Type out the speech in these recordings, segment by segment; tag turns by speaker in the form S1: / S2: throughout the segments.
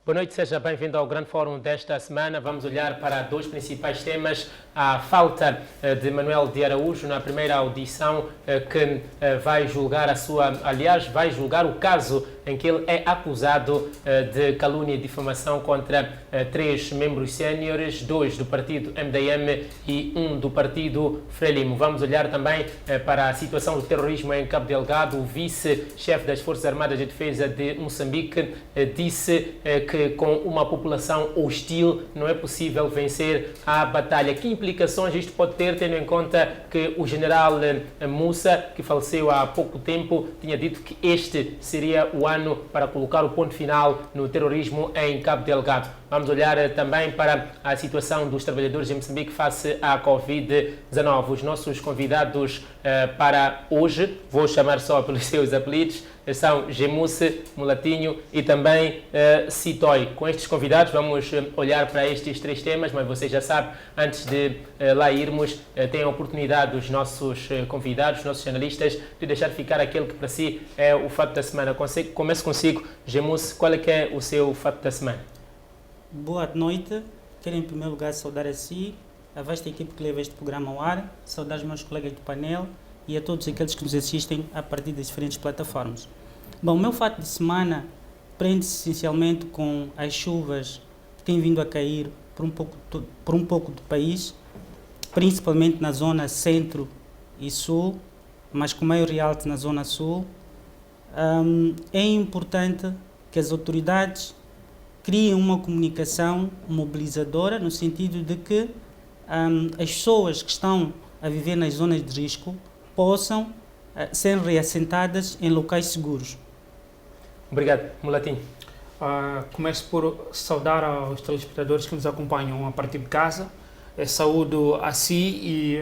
S1: Boa noite, seja bem-vindo ao Grande Fórum desta semana. Vamos olhar para dois principais temas. A falta de Manuel de Araújo na primeira audição que vai julgar vai julgar o caso em que ele é acusado de calúnia e difamação contra três membros séniores, dois do partido MDM e um do partido Frelimo. Vamos olhar também para a situação do terrorismo em Cabo Delgado. O vice-chefe das Forças Armadas de Defesa de Moçambique disse que com uma população hostil não é possível vencer a batalha. Que implicações isto pode ter, tendo em conta que o general Moussa, que faleceu há pouco tempo, tinha dito que este seria o ano para colocar o ponto final no terrorismo em Cabo Delgado. Vamos olhar também para a situação dos trabalhadores de Moçambique face à Covid-19. Os nossos convidados para hoje, vou chamar só pelos seus apelidos, são Gemusse, Mulatinho e também Citói. Com estes convidados vamos olhar para estes três temas, mas você já sabe, antes de lá irmos, tem a oportunidade dos nossos convidados, nossos jornalistas, de deixar ficar aquele que para si é o fato da semana. Começo consigo, Gemusse, qual é que é o seu fato da semana?
S2: Boa noite. Quero em primeiro lugar saudar a si, a vasta equipe que leva este programa ao ar, saudar os meus colegas do painel e a todos aqueles que nos assistem a partir das diferentes plataformas. Bom, o meu fato de semana prende-se essencialmente com as chuvas que têm vindo a cair por um pouco do país, principalmente na zona centro e sul, mas com maior realce na zona sul. É importante que as autoridades criem uma comunicação mobilizadora no sentido de que as pessoas que estão a viver nas zonas de risco possam ser reassentadas em locais seguros.
S1: Obrigado. Mulatinho.
S3: Começo por saudar aos telespectadores que nos acompanham a partir de casa. Saúdo a si e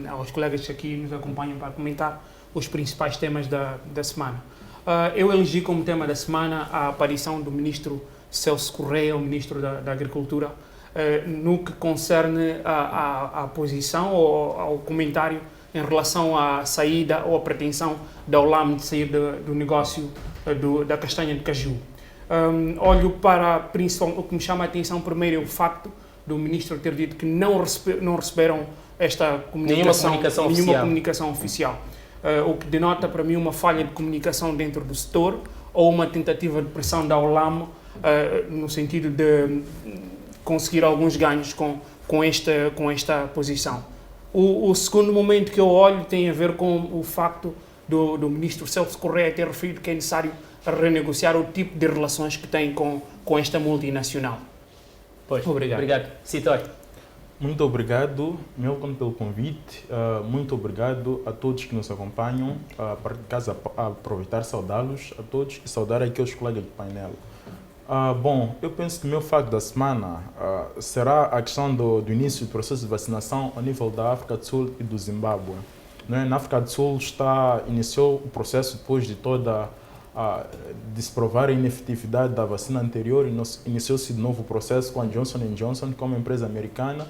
S3: aos colegas que aqui nos acompanham para comentar os principais temas da semana. Eu elegi como tema da semana a aparição do ministro Celso Correia, o ministro da Agricultura, no que concerne à posição ou ao comentário em relação à saída ou à pretensão da OLAM de sair do negócio da castanha de caju. Olho para o que me chama a atenção primeiro é o facto do ministro ter dito que não receberam esta comunicação, nenhuma comunicação oficial. O que denota para mim uma falha de comunicação dentro do setor ou uma tentativa de pressão da OLAM no sentido de conseguir alguns ganhos com esta posição. O segundo momento que eu olho tem a ver com o facto do ministro Celso Correia ter referido que é necessário renegociar o tipo de relações que tem com esta multinacional.
S1: Pois, obrigado. Citói.
S4: Muito obrigado, Melcon, pelo convite. Muito obrigado a todos que nos acompanham. A partir de casa, aproveitar e saudá-los a todos e saudar aqui os colegas do painel. Bom, eu penso que o meu fato da semana será a questão do início do processo de vacinação a nível da África do Sul e do Zimbábue. Na África do Sul iniciou o processo depois de de se provar a inefetividade da vacina anterior, iniciou-se de novo o processo com a Johnson & Johnson, como empresa americana,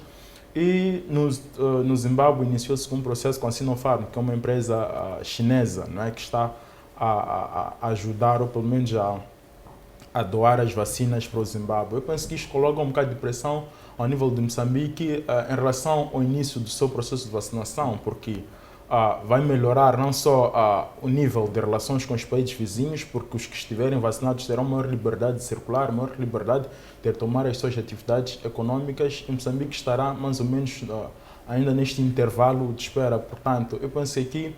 S4: e no Zimbábue iniciou-se um processo com a Sinopharm, que é uma empresa chinesa, não é, que está a ajudar, ou pelo menos a doar as vacinas para o Zimbábue. Eu penso que isto coloca um bocado de pressão ao nível de Moçambique em relação ao início do seu processo de vacinação, porque vai melhorar não só o nível de relações com os países vizinhos, porque os que estiverem vacinados terão maior liberdade de circular, maior liberdade de tomar as suas atividades econômicas, e Moçambique estará mais ou menos ainda neste intervalo de espera. Portanto, eu penso que aqui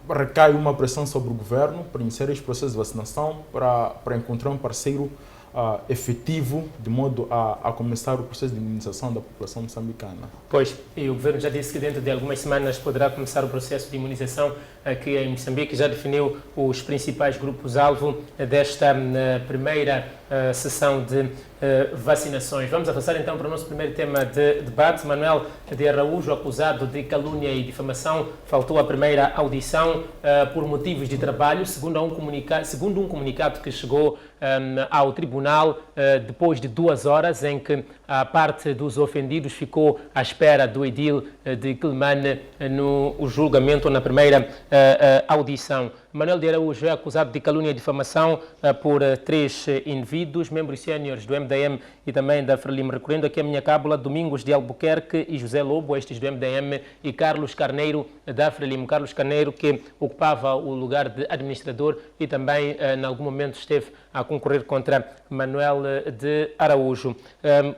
S4: recai uma pressão sobre o governo para iniciar este processo de vacinação, para encontrar um parceiro efetivo, de modo a começar o processo de imunização da população moçambicana.
S1: Pois, e o governo já disse que dentro de algumas semanas poderá começar o processo de imunização aqui em Moçambique, já definiu os principais grupos-alvo desta primeira sessão de vacinações. Vamos avançar então para o nosso primeiro tema de debate. Manuel de Araújo, acusado de calúnia e difamação, faltou à primeira audição por motivos de trabalho, segundo um comunicado que chegou ao tribunal depois de 2 horas, em que a parte dos ofendidos ficou à espera do edil de Quelimane no julgamento na primeira audição. Manuel de Araújo é acusado de calúnia e difamação por 3 indivíduos, membros séniores do MDM e também da Frelimo. Recorrendo aqui a minha cábula, Domingos de Albuquerque e José Lobo, estes do MDM, e Carlos Carneiro da Frelimo. Carlos Carneiro, que ocupava o lugar de administrador e também, em algum momento, esteve a concorrer contra Manuel de Araújo.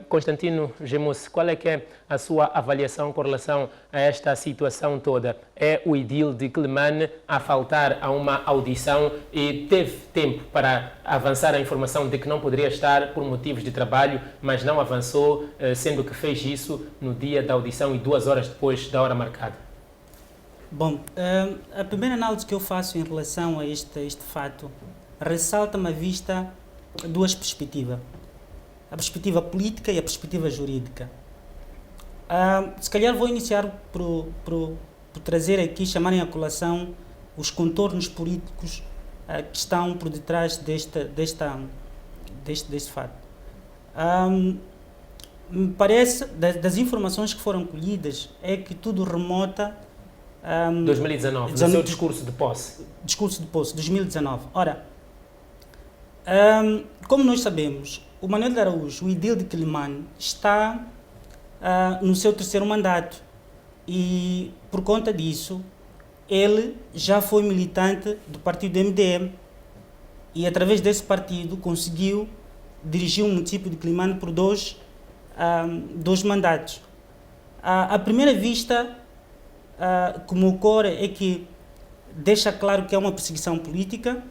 S1: Constantino Gemus, qual é que é a sua avaliação com relação a esta situação toda? É o edil de Quelimane a faltar a uma audição e teve tempo para avançar a informação de que não poderia estar por motivos de trabalho, mas não avançou, sendo que fez isso no dia da audição e 2 horas depois da hora marcada?
S2: Bom, a primeira análise que eu faço em relação a este fato ressalta-me à vista 2 perspectivas. A perspectiva política e a perspectiva jurídica. Se calhar vou iniciar por trazer aqui, chamarem a colação os contornos políticos que estão por detrás deste fato. Me parece, das informações que foram colhidas, é que tudo remota...
S1: 2019, no seu discurso de posse.
S2: Discurso de posse, 2019. Ora, como nós sabemos, o Manuel de Araújo, o edil de Quelimane, está no seu 3º mandato e, por conta disso, ele já foi militante do partido MDM e, através desse partido, conseguiu dirigir o município de Quelimane por 2 mandatos. À primeira vista, como ocorre é que deixa claro que é uma perseguição política.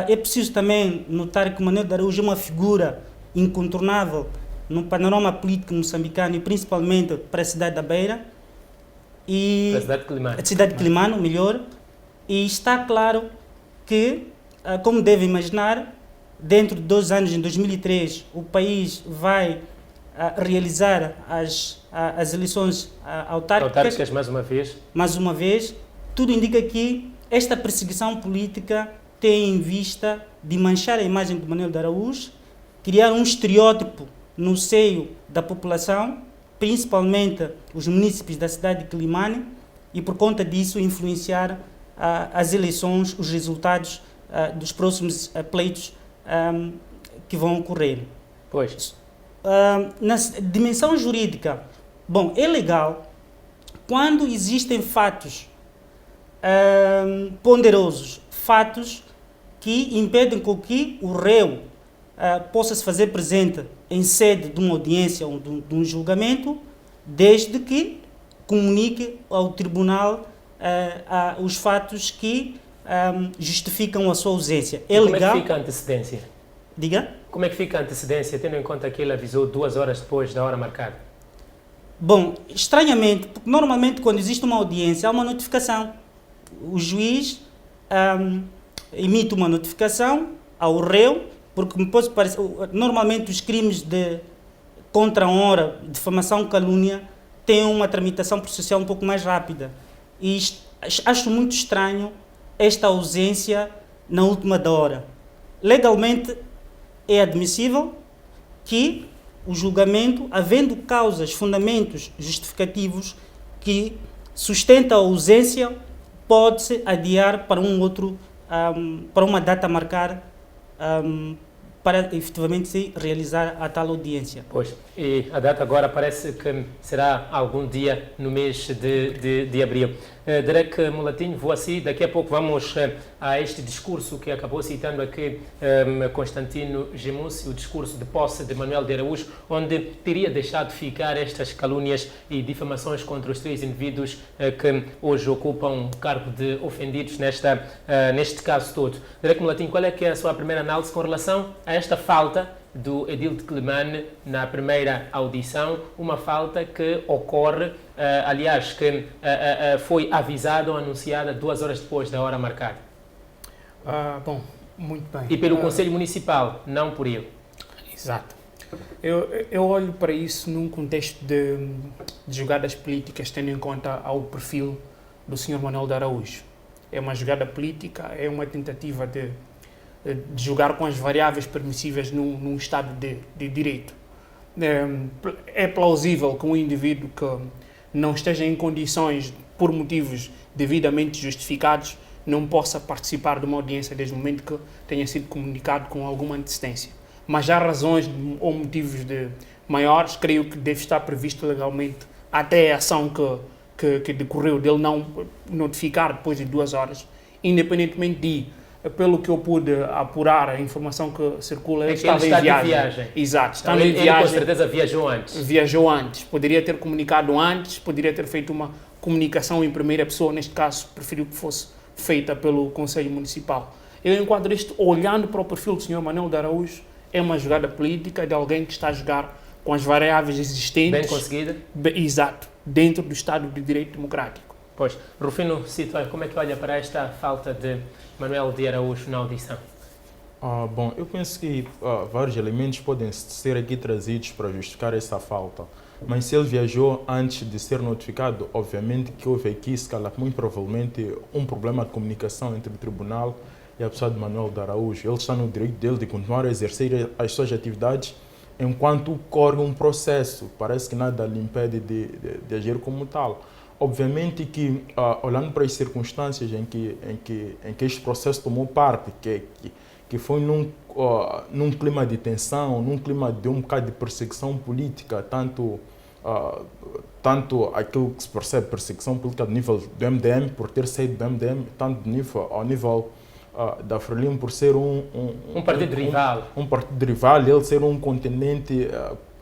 S2: É preciso também notar que o Manuel de Araújo é uma figura incontornável no panorama político moçambicano e principalmente para a cidade da Beira. E
S1: a cidade de Quelimane.
S2: A cidade de Quelimane, melhor. E está claro que, como deve imaginar, dentro de 2 anos, em 2003, o país vai realizar as eleições autárquicas
S1: Mais uma vez.
S2: Mais uma vez, tudo indica que esta perseguição política tem em vista de manchar a imagem de Manuel de Araújo, criar um estereótipo no seio da população, principalmente os munícipes da cidade de Quelimane, e por conta disso influenciar as eleições, os resultados dos próximos pleitos que vão ocorrer.
S1: Pois.
S2: Na dimensão jurídica, bom, é legal quando existem fatos ponderosos, fatos que impedem com que o réu possa se fazer presente em sede de uma audiência ou de um julgamento, desde que comunique ao tribunal os fatos que justificam a sua ausência. É
S1: como
S2: legal.
S1: É que fica a antecedência?
S2: Diga?
S1: Como é que fica a antecedência, tendo em conta que ele avisou 2 horas depois da hora marcada?
S2: Bom, estranhamente, porque normalmente quando existe uma audiência há uma notificação. O juiz emite uma notificação ao réu, porque me pode parecer, normalmente os crimes de contra a honra, difamação, calúnia, têm uma tramitação processual um pouco mais rápida. E acho muito estranho esta ausência na última da hora. Legalmente é admissível que o julgamento, havendo causas, fundamentos justificativos que sustentam a ausência, pode-se adiar para para uma data a marcar para efetivamente se realizar a tal audiência.
S1: Pois, e a data agora parece que será algum dia no mês de abril. Derek Mulatinho, vou assim, daqui a pouco vamos a este discurso que acabou citando aqui Constantino Gemus, o discurso de posse de Manuel de Araújo, onde teria deixado ficar estas calúnias e difamações contra os 3 indivíduos que hoje ocupam o cargo de ofendidos neste caso todo. Derek Mulatinho, qual é que é a sua primeira análise com relação a esta falta do edil de Quelimane na primeira audição, uma falta que ocorre, aliás, que foi avisada ou anunciada 2 horas depois da hora marcada?
S3: Bom, muito bem.
S1: E pelo Conselho Municipal, não por ele.
S3: Exato. Eu olho para isso num contexto de jogadas políticas, tendo em conta o perfil do Sr. Manuel de Araújo. É uma jogada política, é uma tentativa de jogar com as variáveis permissíveis num Estado de Direito. É plausível que um indivíduo que não esteja em condições, por motivos devidamente justificados, não possa participar de uma audiência desde o momento que tenha sido comunicado com alguma antecedência. Mas há razões ou motivos maiores, creio que deve estar previsto legalmente até a ação que decorreu dele não notificar depois de 2 horas, independentemente de, pelo que eu pude apurar, a informação que circula, ele estava em viagem. Exato, estava em viagem.
S1: Ele com certeza viajou antes.
S3: Viajou antes. Poderia ter comunicado antes, poderia ter feito uma comunicação em primeira pessoa, neste caso, preferiu que fosse feita pelo Conselho Municipal. Eu enquadro isto, olhando para o perfil do Sr. Manuel de Araújo, é uma jogada política de alguém que está a jogar com as variáveis existentes.
S1: Bem conseguida.
S3: Exato, dentro do Estado de Direito Democrático.
S1: Pois, Rufino Cito, como é que olha para esta falta de Manuel de Araújo na audição?
S4: Bom, eu penso que vários elementos podem ser aqui trazidos para justificar essa falta. Mas se ele viajou antes de ser notificado, obviamente que houve aqui, se calhar, muito provavelmente, um problema de comunicação entre o tribunal e a pessoa de Manuel de Araújo. Ele está no direito dele de continuar a exercer as suas atividades enquanto corre um processo. Parece que nada lhe impede de agir como tal. Obviamente que, olhando para as circunstâncias em que este processo tomou parte, que foi num clima de tensão, num clima de um bocado de perseguição política, tanto aquilo que se percebe perseguição política do nível do MDM, por ter saído do MDM, tanto ao nível da Frelimo, por ser um
S1: partido rival.
S4: Um partido rival, ele ser um continente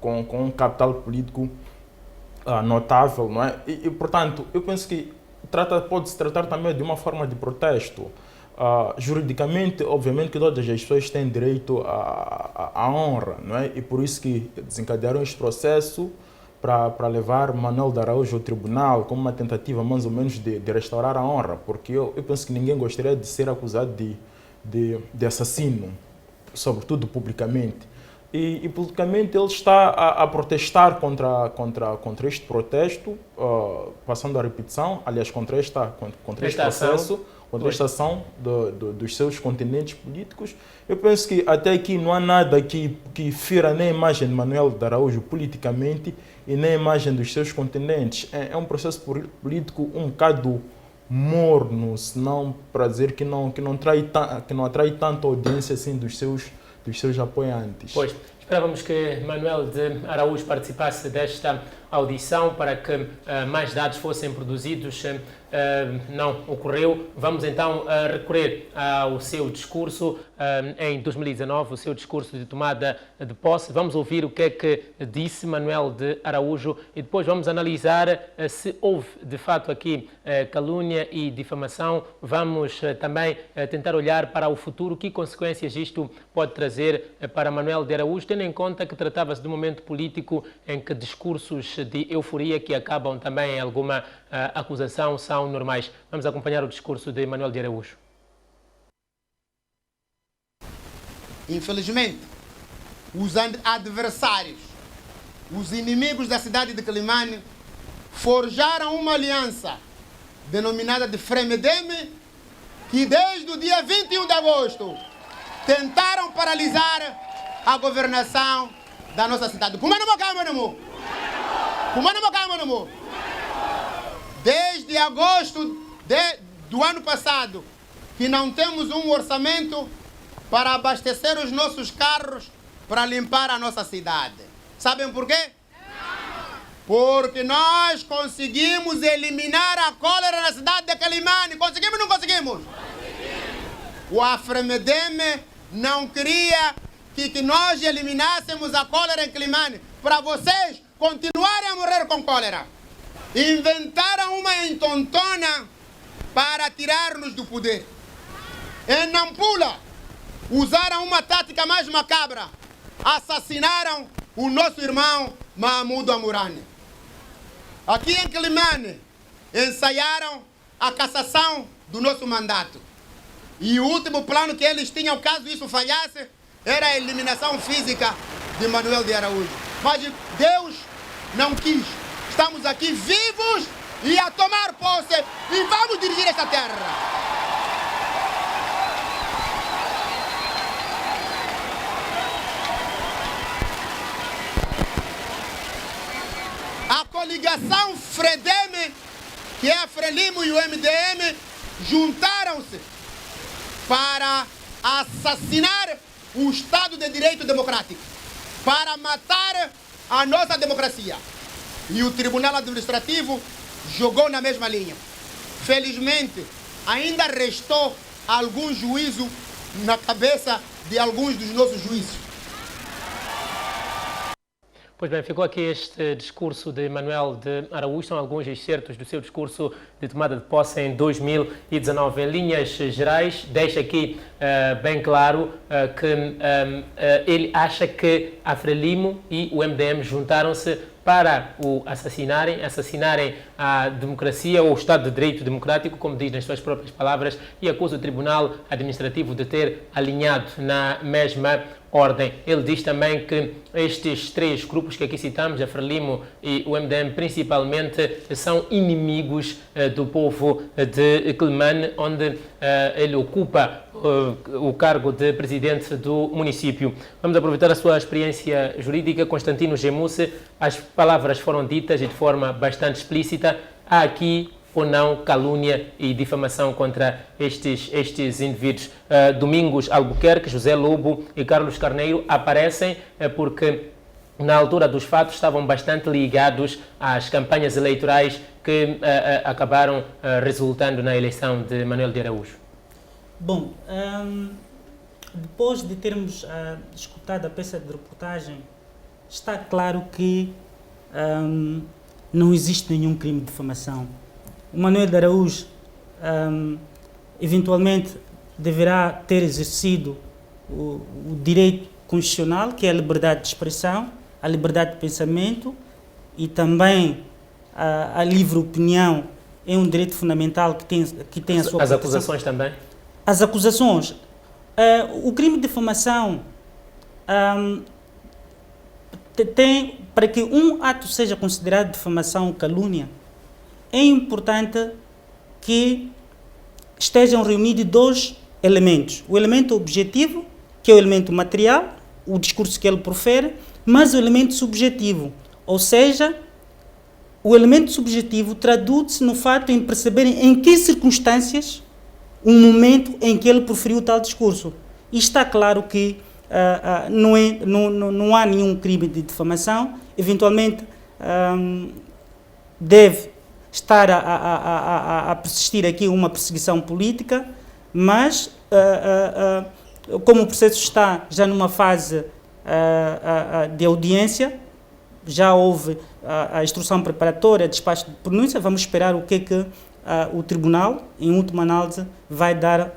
S4: com um capital político notável, não é? E, portanto, eu penso que pode-se tratar também de uma forma de protesto. Juridicamente, obviamente que todas as pessoas têm direito à honra, não é? E por isso que desencadearam este processo para levar Manuel de Araújo ao tribunal como uma tentativa mais ou menos de restaurar a honra, porque eu penso que ninguém gostaria de ser acusado de assassino, sobretudo publicamente. E publicamente ele está a protestar contra este protesto, passando a repetição, aliás, contra este processo, contra esta ação dos seus continentes políticos. Eu penso que até aqui não há nada que fira nem a imagem de Manuel de Araújo politicamente e nem a imagem dos seus continentes. É um processo político um bocado morno, senão para dizer que não atrai tanta audiência assim dos seus apoiantes.
S1: Pois, esperávamos que Manuel de Araújo participasse desta audição para que mais dados fossem produzidos. Não ocorreu. Vamos então recorrer ao seu discurso em 2019, o seu discurso de tomada de posse. Vamos ouvir o que é que disse Manuel de Araújo e depois vamos analisar se houve de fato aqui calúnia e difamação. Vamos também tentar olhar para o futuro, que consequências isto pode trazer para Manuel de Araújo, tendo em conta que tratava-se de um momento político em que discursos de euforia que acabam também em alguma acusação são normais. Vamos acompanhar o discurso de Manuel de Araújo.
S5: Infelizmente, os adversários, os inimigos da cidade de Quelimane, forjaram uma aliança denominada de Fremedeme, que desde o dia 21 de agosto tentaram paralisar a governação da nossa cidade. Desde agosto do ano passado, que não temos um orçamento para abastecer os nossos carros para limpar a nossa cidade. Sabem por quê? Porque nós conseguimos eliminar a cólera na cidade de Quelimane. Conseguimos ou não conseguimos? O Afremedeme não queria que nós eliminássemos a cólera em Quelimane para vocês continuarem a morrer com cólera. Inventaram uma entontona para tirar-nos do poder. Em Nampula, usaram uma tática mais macabra. Assassinaram o nosso irmão Mahmoud Amurane. Aqui em Quelimane, ensaiaram a cassação do nosso mandato. E o último plano que eles tinham, caso isso falhasse, era a eliminação física de Manuel de Araújo. Mas Deus não quis. Estamos aqui vivos e a tomar posse e vamos dirigir esta terra. A coligação Fredeme, que é a Frelimo e o MDM, juntaram-se para assassinar o Estado de Direito Democrático, para matar a nossa democracia. E o Tribunal Administrativo jogou na mesma linha. Felizmente, ainda restou algum juízo na cabeça de alguns dos nossos juízes.
S1: Pois bem, ficou aqui este discurso de Manuel de Araújo, são alguns excertos do seu discurso de tomada de posse em 2019. Em linhas gerais, deixa aqui bem claro que ele acha que a Frelimo e o MDM juntaram-se para o assassinarem a democracia ou o Estado de Direito Democrático, como diz nas suas próprias palavras, e acusa o Tribunal Administrativo de ter alinhado na mesma ordem. Ele diz também que estes três grupos que aqui citamos, a Frelimo e o MDM principalmente, são inimigos do povo de Quelimane, onde ele ocupa o cargo de presidente do município. Vamos aproveitar a sua experiência jurídica. Constantino Gemusse, as palavras foram ditas e de forma bastante explícita. Há aqui ou não calúnia e difamação contra estes indivíduos. Domingos Albuquerque, José Lobo e Carlos Carneiro aparecem porque na altura dos fatos estavam bastante ligados às campanhas eleitorais que acabaram resultando na eleição de Manuel de Araújo.
S2: Bom, depois de termos escutado a peça de reportagem, está claro que não existe nenhum crime de difamação. O Manuel de Araújo eventualmente deverá ter exercido o direito constitucional, que é a liberdade de expressão, a liberdade de pensamento e também a livre opinião é um direito fundamental que tem a sua proteção.
S1: As acusações também?
S2: As acusações. O crime de difamação tem, para que um ato seja considerado difamação ou calúnia, é importante que estejam reunidos dois elementos. O elemento objetivo, que é o elemento material, o discurso que ele profere, mas o elemento subjetivo, ou seja, o elemento subjetivo traduz-se no fato em perceberem em que circunstâncias o momento em que ele proferiu tal discurso. E está claro que não há nenhum crime de difamação, eventualmente deve estar a persistir aqui uma perseguição política, mas como o processo está já numa fase de audiência, já houve a instrução preparatória, despacho de pronúncia, vamos esperar o que é que o Tribunal, em última análise, vai dar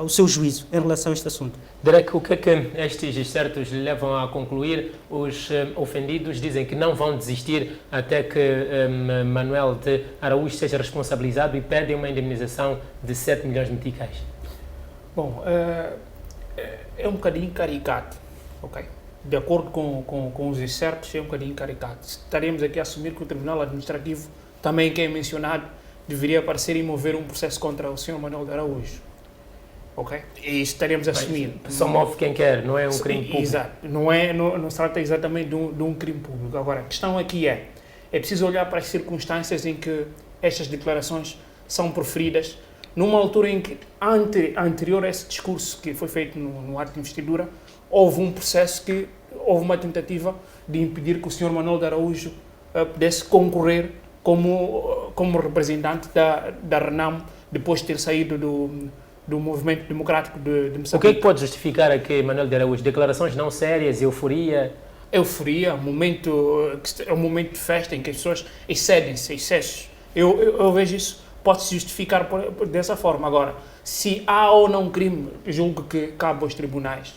S2: o seu juízo em relação a este assunto.
S1: Derek, o que é que estes excertos lhe levam a concluir? Os ofendidos dizem que não vão desistir até que Manuel de Araújo seja responsabilizado e pedem uma indemnização de 7 milhões de meticais.
S3: Bom, é um bocadinho caricato, ok? De acordo com os excertos, é um bocadinho caricato. Estaremos aqui a assumir que o Tribunal Administrativo, também que é mencionado, deveria aparecer e mover um processo contra o Sr. Manuel de Araújo. Ok? E isso estaremos a assumir.
S1: Só move quem quer, não é um crime público.
S3: Exato. Não se trata exatamente de um crime público. Agora, a questão aqui é preciso olhar para as circunstâncias em que estas declarações são proferidas, numa altura em que, anterior a esse discurso que foi feito no ato de investidura, houve um processo houve uma tentativa de impedir que o Sr. Manuel de Araújo pudesse concorrer como representante da RENAM, depois de ter saído do movimento democrático de Moçambique.
S1: O que é que pode justificar aqui, Manuel de Araújo? Declarações não sérias, euforia?
S3: Euforia, é um momento de festa em que as pessoas excedem-se, excessos. Eu vejo isso, pode-se justificar dessa forma. Agora, se há ou não crime, julgo que cabe aos tribunais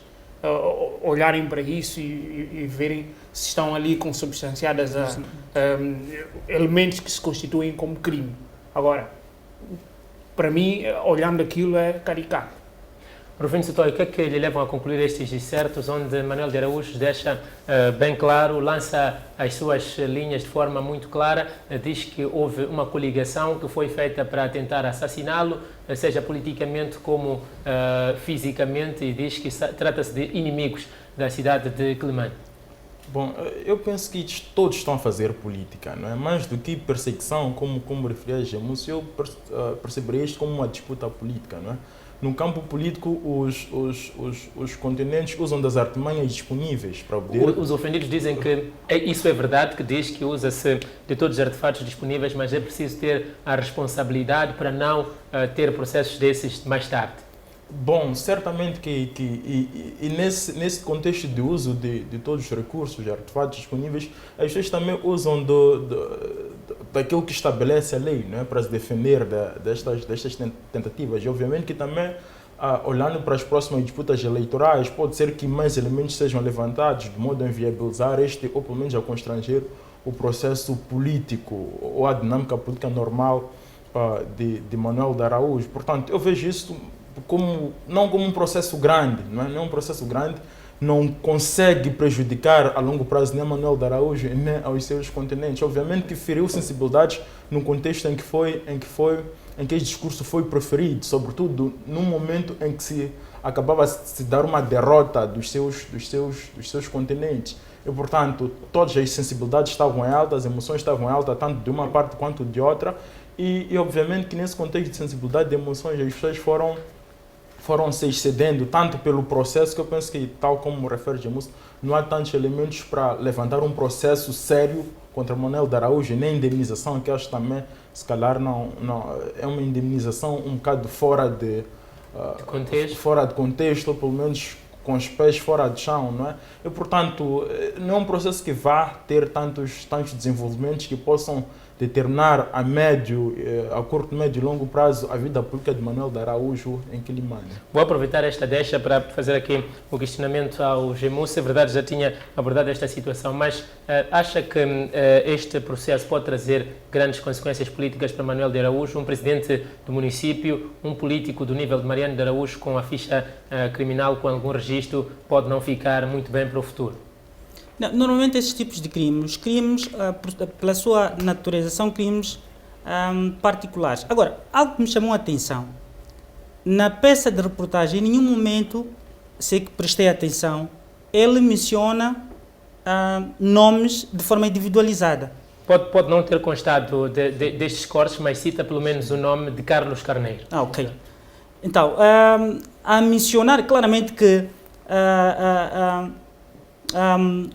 S3: olharem para isso e verem se estão ali consubstanciadas elementos que se constituem como crime. Agora, para mim, olhando aquilo, é caricato.
S1: Rufino Sotói, o que é que lhe levam a concluir estes excertos, onde Manuel de Araújo deixa bem claro, lança as suas linhas de forma muito clara, diz que houve uma coligação que foi feita para tentar assassiná-lo, seja politicamente como fisicamente, e diz que trata-se de inimigos da cidade de Quelimane?
S4: Bom, eu penso que todos estão a fazer política, não é? Mais do que perseguição, como referia a Gemusse, eu perceberia isto como uma disputa política, não é? no campo político os continentes usam das artimanhas disponíveis para poder...
S1: Os ofendidos dizem que isso é verdade, que diz que usa-se de todos os artefatos disponíveis, mas é preciso ter a responsabilidade para não ter processos desses mais tarde.
S4: Bom, certamente nesse contexto de uso de todos os recursos, de artefatos disponíveis, as pessoas também usam daquilo que estabelece a lei, não é? Para se defender destas tentativas. E obviamente que também, olhando para as próximas disputas eleitorais, pode ser que mais elementos sejam levantados de modo a inviabilizar ou pelo menos a constranger o processo político ou a dinâmica política normal de Manuel de Araújo. Portanto, eu vejo isso não como um processo grande, não é um processo grande, não consegue prejudicar a longo prazo nem a Manuel de Araújo nem aos seus continentes. Obviamente que feriu sensibilidades no contexto em que esse discurso foi proferido, sobretudo num momento em que se acabava de se dar uma derrota dos seus continentes. E, portanto, todas as sensibilidades estavam em alta, as emoções estavam em alta, tanto de uma parte quanto de outra, e obviamente que nesse contexto de sensibilidade de emoções as pessoas foram se excedendo, tanto pelo processo, que eu penso que, tal como refere Gemus, não há tantos elementos para levantar um processo sério contra Manuel de Araújo, nem indemnização, que eu acho também, se calhar, não é uma indemnização um bocado fora de contexto, ou pelo menos com os pés fora de chão, não é? E, portanto, não é um processo que vá ter tantos desenvolvimentos que possam determinar a curto, médio e longo prazo a vida política de Manuel de Araújo em Quilimane.
S1: Vou aproveitar esta deixa para fazer aqui o questionamento ao Gemus. É verdade, já tinha abordado esta situação, mas acha que este processo pode trazer grandes consequências políticas para Manuel de Araújo, um presidente do município, um político do nível de Mariano de Araújo com a ficha criminal, com algum registro, pode não ficar muito bem para o futuro?
S2: Não, normalmente esses tipos de crimes, pela sua natureza, são crimes particulares. Agora, algo que me chamou a atenção, na peça de reportagem, em nenhum momento, sei que prestei atenção, ele menciona nomes de forma individualizada.
S1: Pode não ter constado destes cortes, mas cita pelo menos o nome de Carlos Carneiro.
S2: Ok. Então, a mencionar claramente que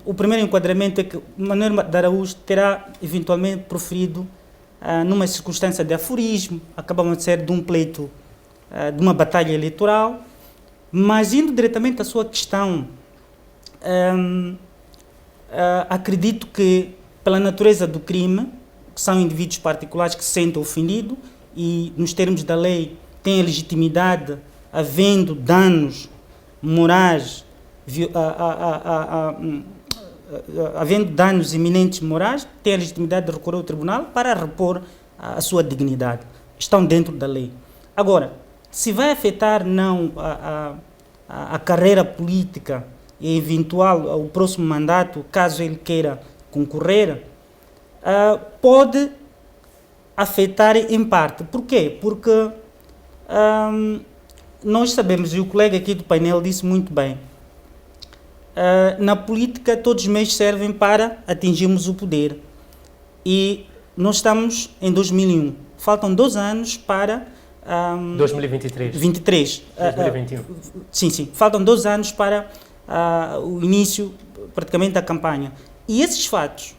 S2: o primeiro enquadramento é que Manuel de Araújo terá eventualmente proferido numa circunstância de aforismo, acabamos de ser de um pleito, de uma batalha eleitoral, mas indo diretamente à sua questão, acredito que pela natureza do crime, que são indivíduos particulares que se sentem ofendidos e nos termos da lei têm a legitimidade, havendo danos morais, havendo danos iminentes morais, têm a legitimidade de recorrer ao tribunal para repor a sua dignidade. Estão dentro da lei. Agora, se vai afetar não a carreira política e eventual o próximo mandato, caso ele queira concorrer, pode afetar em parte. Por quê? Porque nós sabemos, e o colega aqui do painel disse muito bem, na política todos os meios servem para atingirmos o poder. E nós estamos em 2001. Faltam 2 anos para...
S1: 2023.
S2: 2021. Sim. Faltam 2 anos para o início, praticamente, da campanha. E esses fatos,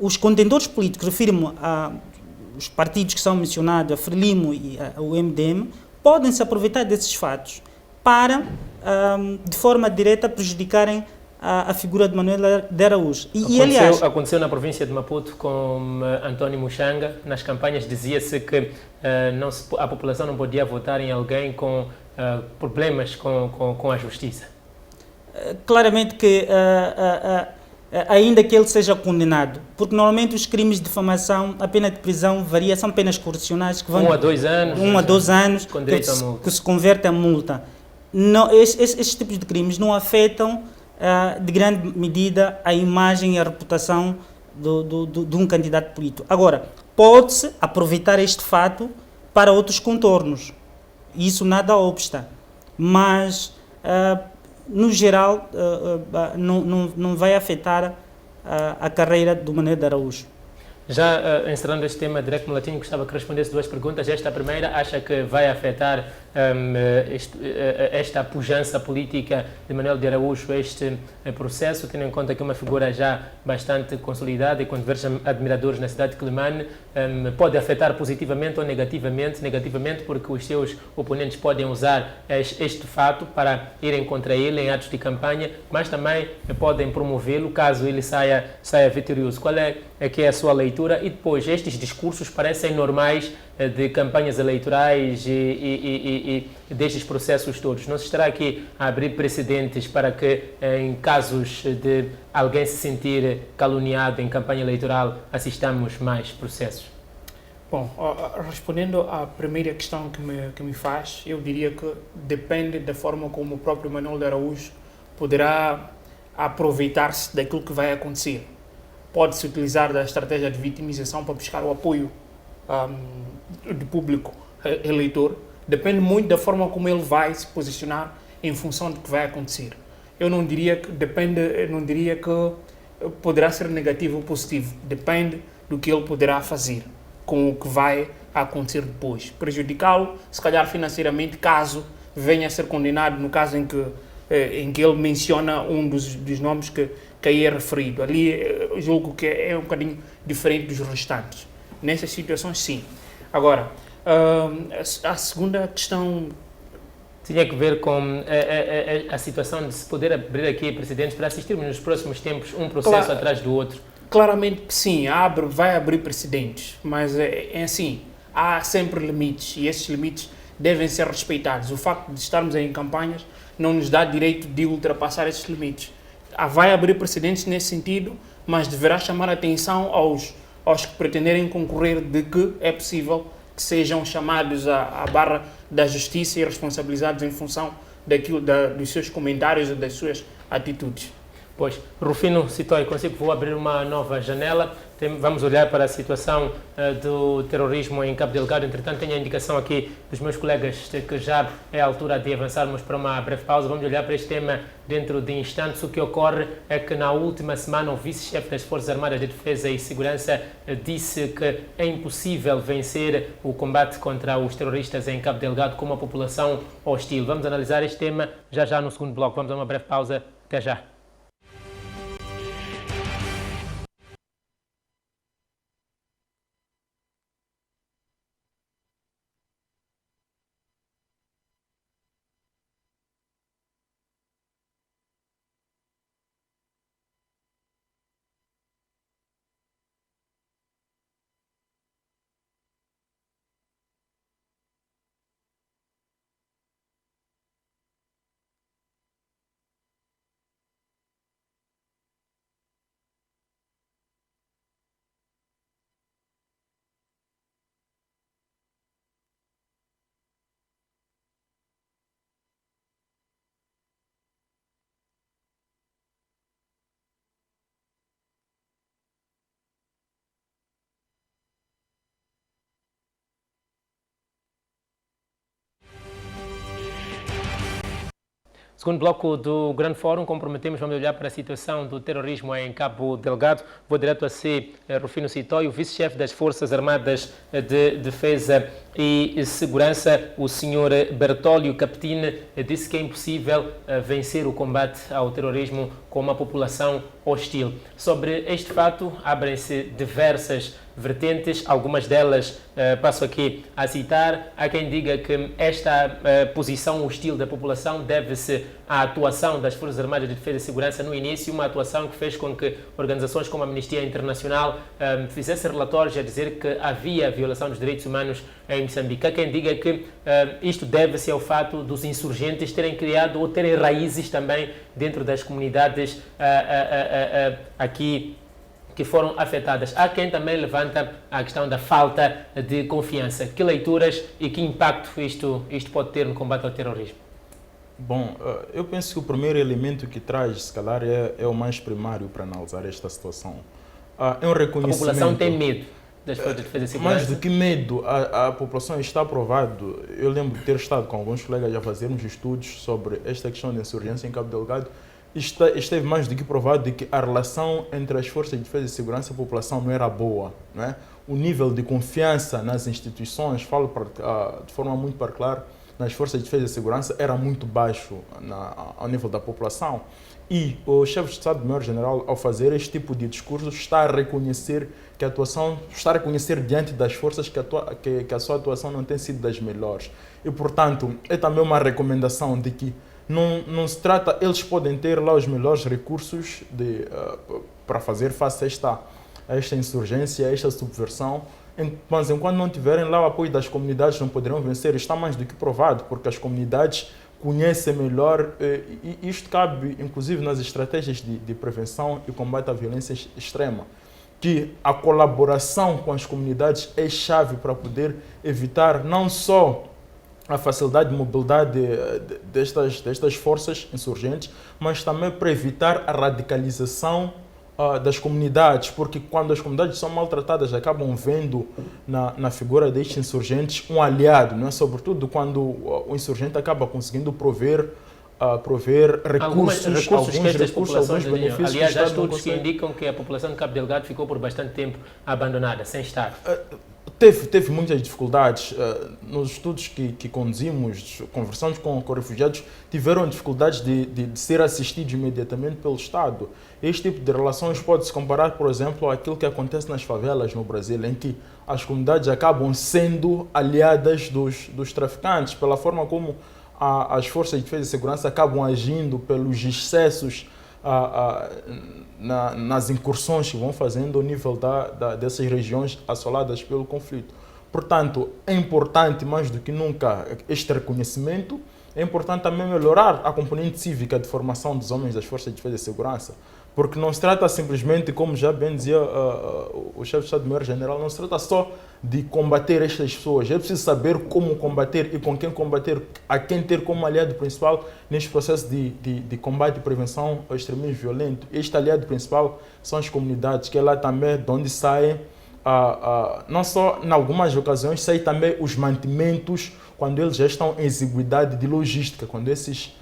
S2: os contendores políticos, refiro-me aos partidos que são mencionados, a Frelimo e o MDM, podem se aproveitar desses fatos para, de forma direta, prejudicarem a figura de Manuel de Araújo. Aliás,
S1: aconteceu na província de Maputo com António Muxanga. Nas campanhas dizia-se que a população não podia votar em alguém com problemas com a justiça.
S2: Claramente que, ainda que ele seja condenado, porque normalmente os crimes de difamação, a pena de prisão varia, são penas correcionais que vão
S1: 1 a 2 anos,
S2: 1 a 2 anos
S1: com direito à multa,
S2: que se converte a multa. Não, esses tipos de crimes não afetam de grande medida a imagem e a reputação de um candidato político. Agora, pode-se aproveitar este fato para outros contornos. Isso nada obsta. Mas, no geral, não vai afetar a carreira do Manuel de Araújo.
S1: Já encerrando este tema, Direto Mulatinho, gostava que respondesse 2 perguntas. Esta primeira, acha que vai afetar esta pujança política de Manuel de Araújo a este processo, tendo em conta que é uma figura já bastante consolidada e com diversos admiradores na cidade de Quelimane, pode afetar positivamente ou negativamente? Negativamente porque os seus oponentes podem usar este fato para irem contra ele em atos de campanha, mas também podem promovê-lo caso ele saia vitorioso. Qual é que é a sua leitura? E depois, estes discursos parecem normais de campanhas eleitorais e destes processos todos. Não se estará aqui a abrir precedentes para que, em casos de alguém se sentir caluniado em campanha eleitoral, assistamos mais processos?
S3: Bom, respondendo à primeira questão que me faz, eu diria que depende da forma como o próprio Manuel de Araújo poderá aproveitar-se daquilo que vai acontecer. Pode-se utilizar da estratégia de vitimização para buscar o apoio do público eleitor. Depende muito da forma como ele vai se posicionar em função do que vai acontecer. Eu não diria que poderá ser negativo ou positivo. Depende do que ele poderá fazer com o que vai acontecer depois. Prejudicá-lo, se calhar financeiramente, caso venha a ser condenado, no caso em que ele menciona um dos nomes que aí é referido. Ali eu julgo que é um bocadinho diferente dos restantes. Nessas situações, sim. Agora, a segunda questão...
S1: Tinha que ver com a situação de se poder abrir aqui precedentes para assistirmos nos próximos tempos um processo atrás do outro.
S3: Claramente que sim, vai abrir precedentes, mas é assim, há sempre limites e esses limites devem ser respeitados. O facto de estarmos em campanhas não nos dá direito de ultrapassar esses limites. Vai abrir precedentes nesse sentido, mas deverá chamar a atenção aos que pretenderem concorrer de que é possível que sejam chamados à barra da justiça e responsabilizados em função dos seus comentários e das suas atitudes.
S1: Pois, Rufino Sitói, consigo que vou abrir uma nova janela. Vamos olhar para a situação do terrorismo em Cabo Delgado. Entretanto, tenho a indicação aqui dos meus colegas de que já é a altura de avançarmos para uma breve pausa. Vamos olhar para este tema dentro de instantes. O que ocorre é que na última semana o vice-chefe das Forças Armadas de Defesa e Segurança disse que é impossível vencer o combate contra os terroristas em Cabo Delgado com uma população hostil. Vamos analisar este tema já no segundo bloco. Vamos a uma breve pausa. Até já. Segundo bloco do Grande Fórum, comprometemos, vamos olhar para a situação do terrorismo em Cabo Delgado. Vou direto a si, Rufino Sitói, o vice-chefe das Forças Armadas de Defesa e Segurança, o senhor Bertólio Capitine, disse que é impossível vencer o combate ao terrorismo com uma população hostil. Sobre este fato, abrem-se diversas vertentes, algumas delas passo aqui a citar. Há quem diga que esta posição hostil da população deve-se à atuação das Forças Armadas de Defesa e Segurança no início, uma atuação que fez com que organizações como a Amnistia Internacional fizessem relatórios a dizer que havia violação dos direitos humanos em Moçambique. Há quem diga que isto deve-se ao fato dos insurgentes terem criado ou terem raízes também dentro das comunidades aqui que foram afetadas. Há quem também levanta a questão da falta de confiança. Que leituras e que impacto isto pode ter no combate ao terrorismo?
S4: Bom, eu penso que o primeiro elemento que traz, se calhar, é o mais primário para analisar esta situação. É um reconhecimento...
S1: A população tem medo das Forças de Defesa e Segurança?
S4: Mais do que medo, a população está aprovado. Eu lembro de ter estado com alguns colegas a fazermos estudos sobre esta questão de insurgência em Cabo Delgado. Esteve mais do que provado de que a relação entre as Forças de Defesa e Segurança e a população não era boa, não é? O nível de confiança nas instituições, falo de forma muito particular nas forças de defesa e segurança era muito baixo ao nível da população. E o chefe de Estado-Maior-General, ao fazer este tipo de discurso, está a reconhecer que a atuação, está a reconhecer diante das forças que a sua atuação não tem sido das melhores. E, portanto, é também uma recomendação de que não se trata, eles podem ter lá os melhores recursos para fazer face a esta insurgência, a esta subversão, mas enquanto não tiverem lá o apoio das comunidades não poderão vencer. Está mais do que provado, porque as comunidades conhecem melhor, e isto cabe inclusive nas estratégias de prevenção e combate à violência extrema, que a colaboração com as comunidades é chave para poder evitar não só a facilidade de mobilidade destas forças insurgentes, mas também para evitar a radicalização das comunidades, porque quando as comunidades são maltratadas acabam vendo na figura destes insurgentes um aliado, não é? Sobretudo quando o insurgente acaba conseguindo prover alguns benefícios.
S1: Aliás, há estudos que indicam que a população de Cabo Delgado ficou por bastante tempo abandonada, sem Estado.
S4: Teve muitas dificuldades. Nos estudos que conduzimos, conversamos com refugiados, tiveram dificuldades de ser assistidos imediatamente pelo Estado. Este tipo de relações pode-se comparar, por exemplo, àquilo que acontece nas favelas no Brasil, em que as comunidades acabam sendo aliadas dos traficantes, pela forma como as forças de defesa e segurança acabam agindo, pelos excessos nas incursões que vão fazendo ao nível dessas regiões assoladas pelo conflito. Portanto, é importante mais do que nunca este reconhecimento. É importante também melhorar a componente cívica de formação dos homens das forças de defesa e segurança, porque não se trata simplesmente, como já bem dizia o chefe de Estado-Maior-General, não se trata só de combater estas pessoas. É preciso saber como combater e com quem combater, a quem ter como aliado principal neste processo de combate e prevenção ao extremismo violento. Este aliado principal são as comunidades, que é lá também de onde saem, não só em algumas ocasiões, saem também os mantimentos, quando eles já estão em exiguidade de logística, quando esses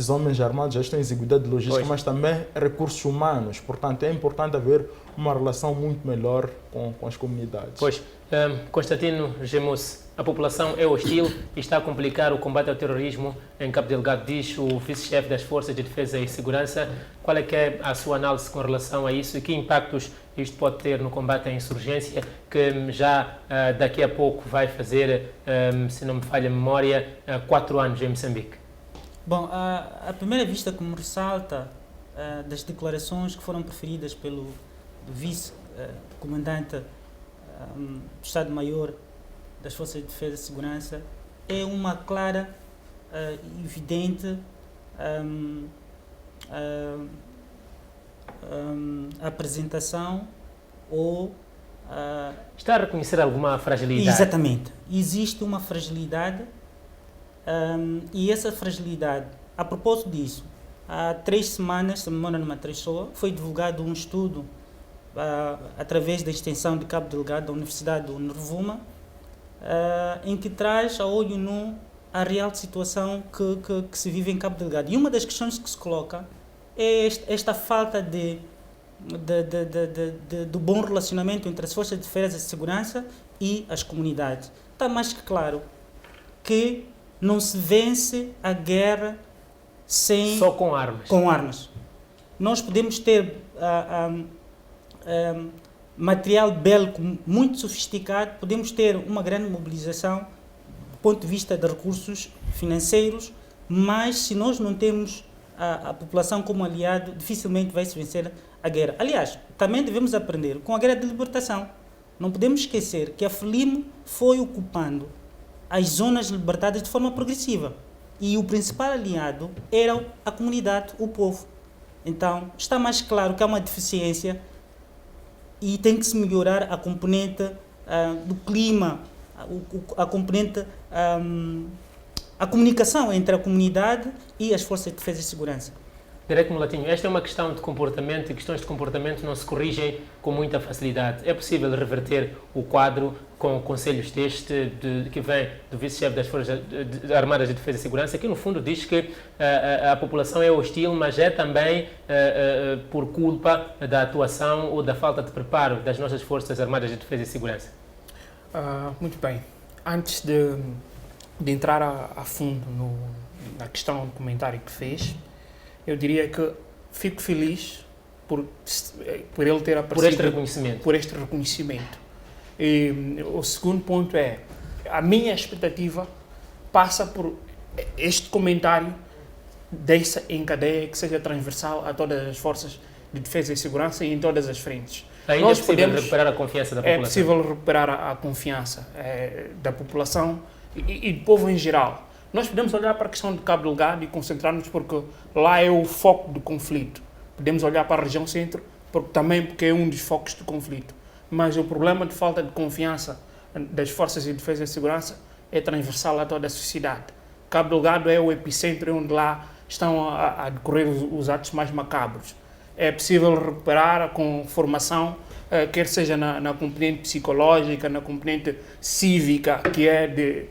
S4: homens armados já estão em exiguidade de logística, mas também recursos humanos. Portanto, é importante haver uma relação muito melhor com as comunidades.
S1: Pois, Constantino Gemus, a população é hostil e está a complicar o combate ao terrorismo em Cabo Delgado, diz o vice-chefe das Forças de Defesa e Segurança. Qual é que é a sua análise com relação a isso e que impactos isto pode ter no combate à insurgência, que já daqui a pouco vai fazer, se não me falha a memória, 4 anos em Moçambique?
S2: Bom, a primeira vista que me ressalta das declarações que foram proferidas pelo vice-comandante do Estado-Maior das Forças de Defesa e Segurança é uma clara e evidente apresentação ou...
S1: Está a reconhecer alguma fragilidade?
S2: Exatamente. Existe uma fragilidade e essa fragilidade, a propósito disso, há 3 semanas, se me memória não me atravessou, foi divulgado um estudo através da extensão de Cabo Delgado da Universidade do Nrovuma, em que traz a olho nu a real situação que se vive em Cabo Delgado. E uma das questões que se coloca é esta falta do bom relacionamento entre as forças de defesa e segurança e as comunidades. Está mais que claro que não se vence a guerra
S1: só com armas.
S2: Com armas. Nós podemos ter material bélico muito sofisticado, podemos ter uma grande mobilização do ponto de vista de recursos financeiros, mas se nós não temos a população como aliado, dificilmente vai se vencer a guerra. Aliás, também devemos aprender com a guerra de libertação. Não podemos esquecer que a FLIM foi ocupando as zonas libertadas de forma progressiva e o principal aliado era a comunidade, o povo. Então, está mais claro que há uma deficiência e tem que se melhorar a componente do clima, a componente, a comunicação entre a comunidade e as forças de defesa e segurança.
S1: Direto Mulatinho, esta é uma questão de comportamento e questões de comportamento não se corrigem com muita facilidade. É possível reverter o quadro com conselhos deste, que vem do vice-chefe das Forças Armadas de Defesa e Segurança, que no fundo diz que a população é hostil, mas é também por culpa da atuação ou da falta de preparo das nossas Forças Armadas de Defesa e Segurança?
S3: Muito bem. Antes de de entrar a fundo na questão do comentário que fez, eu diria que fico feliz por ele ter aparecido. Por este reconhecimento. E o segundo ponto é, a minha expectativa passa por este comentário deixa em cadeia que seja transversal a todas as forças de defesa e segurança e em todas as frentes.
S1: Ainda é possível recuperar a confiança da população?
S3: É possível recuperar a confiança da população e do povo em geral. Nós podemos olhar para a questão de Cabo Delgado e concentrar-nos porque lá é o foco do conflito. Podemos olhar para a região centro porque é um dos focos do conflito. Mas o problema de falta de confiança das forças de defesa e segurança é transversal a toda a sociedade. Cabo Delgado é o epicentro onde lá estão a decorrer os atos mais macabros. É possível recuperar com formação, quer seja na componente psicológica, na componente cívica, que é de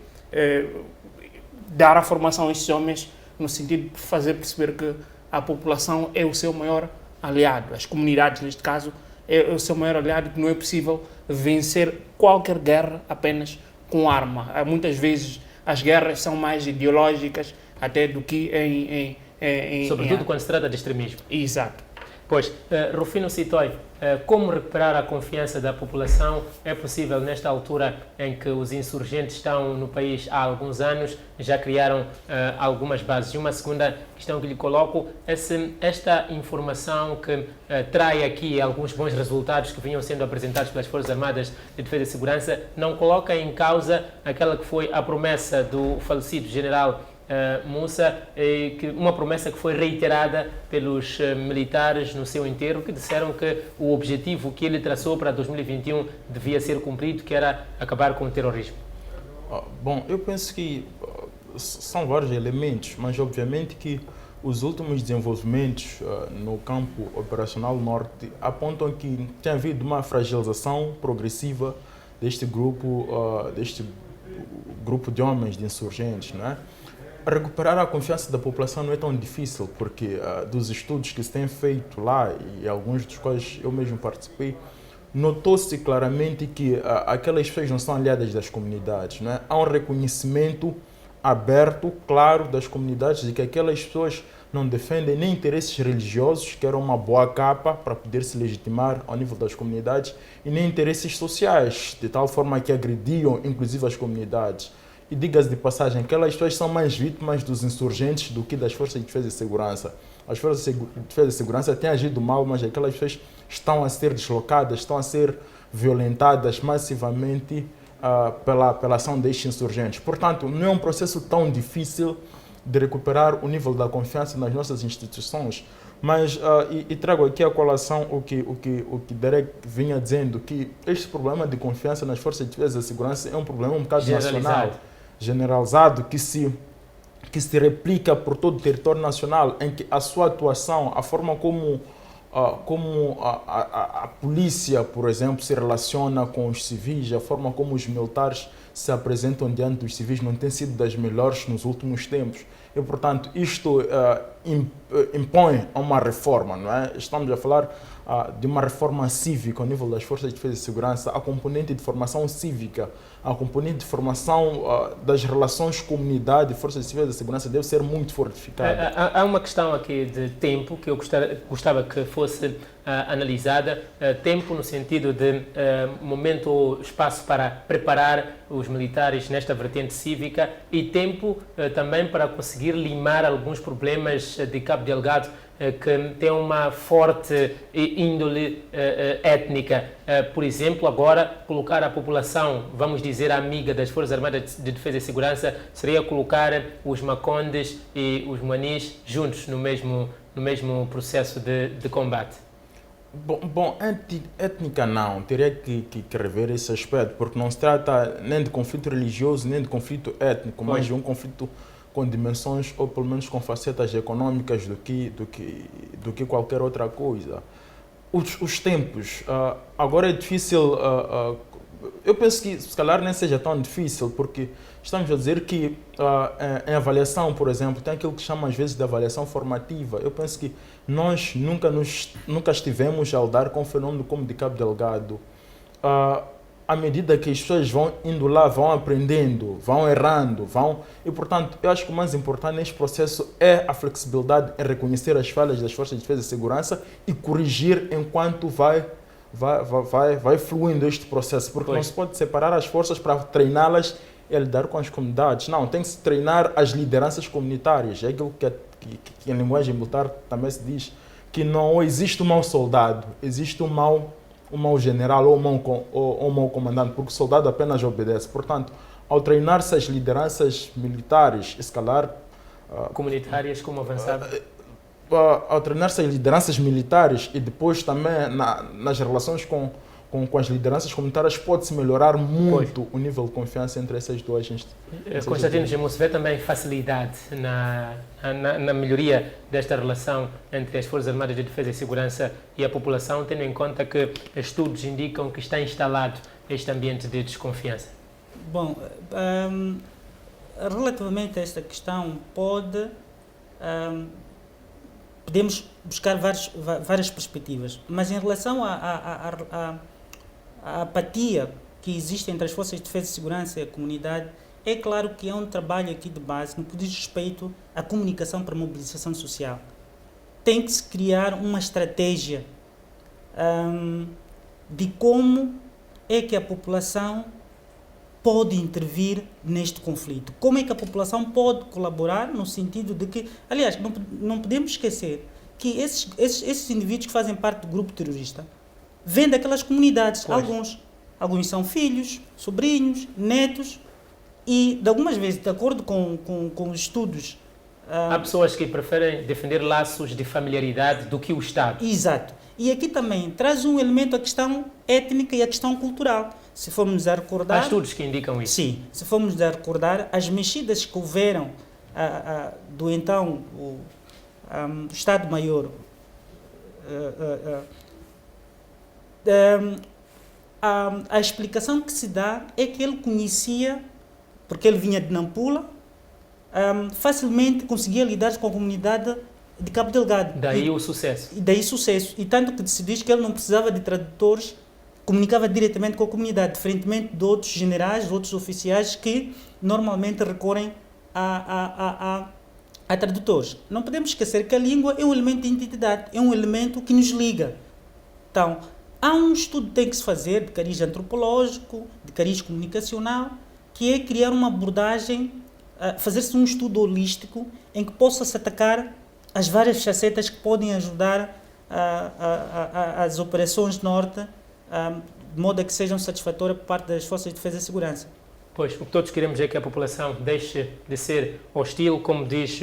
S3: dar a formação a estes homens no sentido de fazer perceber que a população é o seu maior aliado, as comunidades neste caso é o seu maior aliado, que não é possível vencer qualquer guerra apenas com arma. Muitas vezes as guerras são mais ideológicas até do que
S1: sobretudo quando se trata de extremismo.
S3: Exato.
S1: Pois, Rufino Sitoy, como recuperar a confiança da população é possível nesta altura em que os insurgentes estão no país há alguns anos, já criaram algumas bases. E uma segunda questão que lhe coloco é se esta informação que trai aqui alguns bons resultados que vinham sendo apresentados pelas Forças Armadas de Defesa e Segurança não coloca em causa aquela que foi a promessa do falecido general Moussa, uma promessa que foi reiterada pelos militares no seu enterro, que disseram que o objetivo que ele traçou para 2021 devia ser cumprido, que era acabar com o terrorismo.
S4: Bom, eu penso que são vários elementos, mas obviamente que os últimos desenvolvimentos no campo operacional norte apontam que tem havido uma fragilização progressiva deste grupo de homens, de insurgentes, não é? Recuperar a confiança da população não é tão difícil, porque dos estudos que se têm feito lá, e alguns dos quais eu mesmo participei, notou-se claramente que aquelas pessoas não são aliadas das comunidades, não é? Há um reconhecimento aberto, claro, das comunidades de que aquelas pessoas não defendem nem interesses religiosos, que era uma boa capa para poder se legitimar ao nível das comunidades, e nem interesses sociais, de tal forma que agrediam inclusive as comunidades. E diga-se de passagem, aquelas pessoas são mais vítimas dos insurgentes do que das forças de defesa e segurança. As forças de defesa e segurança têm agido mal, mas aquelas pessoas estão a ser deslocadas, estão a ser violentadas massivamente pela ação destes insurgentes. Portanto, não é um processo tão difícil de recuperar o nível da confiança nas nossas instituições. Mas, trago aqui a colação o que Derek vinha dizendo, que este problema de confiança nas forças de defesa e segurança é um problema um bocado nacional, generalizado, que se replica por todo o território nacional, em que a sua atuação, a forma como a polícia, por exemplo, se relaciona com os civis, a forma como os militares se apresentam diante dos civis não tem sido das melhores nos últimos tempos. E, portanto, isto impõe uma reforma, não é? Estamos a falar de uma reforma cívica ao nível das forças de defesa e segurança, a componente de formação cívica, a componente de formação das relações comunidade e forças de defesa e segurança deve ser muito fortificada.
S1: Há uma questão aqui de tempo que eu gostava que fosse analisada, tempo no sentido de momento ou espaço para preparar os militares nesta vertente cívica e tempo também para conseguir limar alguns problemas de Cabo Delgado que tem uma forte índole étnica. Por exemplo, agora colocar a população, vamos dizer, amiga das Forças Armadas de Defesa e Segurança, seria colocar os Macondes e os Manis juntos no mesmo processo de combate.
S4: Bom, étnica não, teria que rever esse aspecto, porque não se trata nem de conflito religioso, nem de conflito étnico, mas de um conflito com dimensões, ou pelo menos com facetas econômicas do que qualquer outra coisa. Os tempos, agora é difícil, eu penso que se calhar nem seja tão difícil, porque estamos a dizer que em avaliação, por exemplo, tem aquilo que chama às vezes de avaliação formativa. Eu penso que nós nunca estivemos a lidar com um fenômeno como de Cabo Delgado. à medida que as pessoas vão indo lá, vão aprendendo, vão errando, E, portanto, eu acho que o mais importante neste processo é a flexibilidade em reconhecer as falhas das forças de defesa e segurança e corrigir enquanto vai fluindo este processo, porque não se pode separar as forças para treiná-las e lidar com as comunidades. Não, tem que se treinar as lideranças comunitárias. É aquilo que em linguagem militar também se diz, que não existe um mau soldado, existe um mau general ou um mau comandante, porque o soldado apenas obedece. Portanto, ao treinar-se as lideranças militares, escalar...
S1: comunitárias como avançado?
S4: Ao treinar-se as lideranças militares e depois também nas relações com as lideranças comunitárias, pode-se melhorar muito o nível de confiança entre essas duas instituições.
S1: Constantino Gemus, vê também facilidade na melhoria desta relação entre as Forças Armadas de Defesa e Segurança e a população, tendo em conta que estudos indicam que está instalado este ambiente de desconfiança?
S2: Bom, relativamente a esta questão, podemos buscar várias perspectivas, mas em relação à apatia que existe entre as forças de defesa e segurança e a comunidade, é claro que é um trabalho aqui de base no que diz respeito à comunicação para a mobilização social. Tem que se criar uma estratégia de como é que a população pode intervir neste conflito. Como é que a população pode colaborar no sentido de que, aliás, não podemos esquecer que esses indivíduos que fazem parte do grupo terrorista vêm daquelas comunidades. Alguns são filhos, sobrinhos, netos, e de algumas vezes, de acordo com os estudos...
S1: há pessoas que preferem defender laços de familiaridade do que o Estado.
S2: Exato. E aqui também traz um elemento a questão étnica e a questão cultural. Se formos a recordar...
S1: Há estudos que indicam isso.
S2: Sim. Se formos a recordar, as mexidas que houveram do então o Estado-Maior, a explicação que se dá é que ele conhecia, porque ele vinha de Nampula, facilmente conseguia lidar com a comunidade de Cabo Delgado.
S1: Daí o sucesso.
S2: E daí sucesso. E tanto que se diz que ele não precisava de tradutores, comunicava diretamente com a comunidade, diferentemente de outros generais, de outros oficiais que normalmente recorrem a tradutores. Não podemos esquecer que a língua é um elemento de identidade, é um elemento que nos liga. Então, há um estudo que tem que se fazer, de cariz antropológico, de cariz comunicacional, que é criar uma abordagem, fazer-se um estudo holístico em que possa-se atacar as várias facetas que podem ajudar as operações norte, de modo a que sejam satisfatórias por parte das Forças de Defesa e Segurança.
S1: Pois, o que todos queremos é que a população deixe de ser hostil, como diz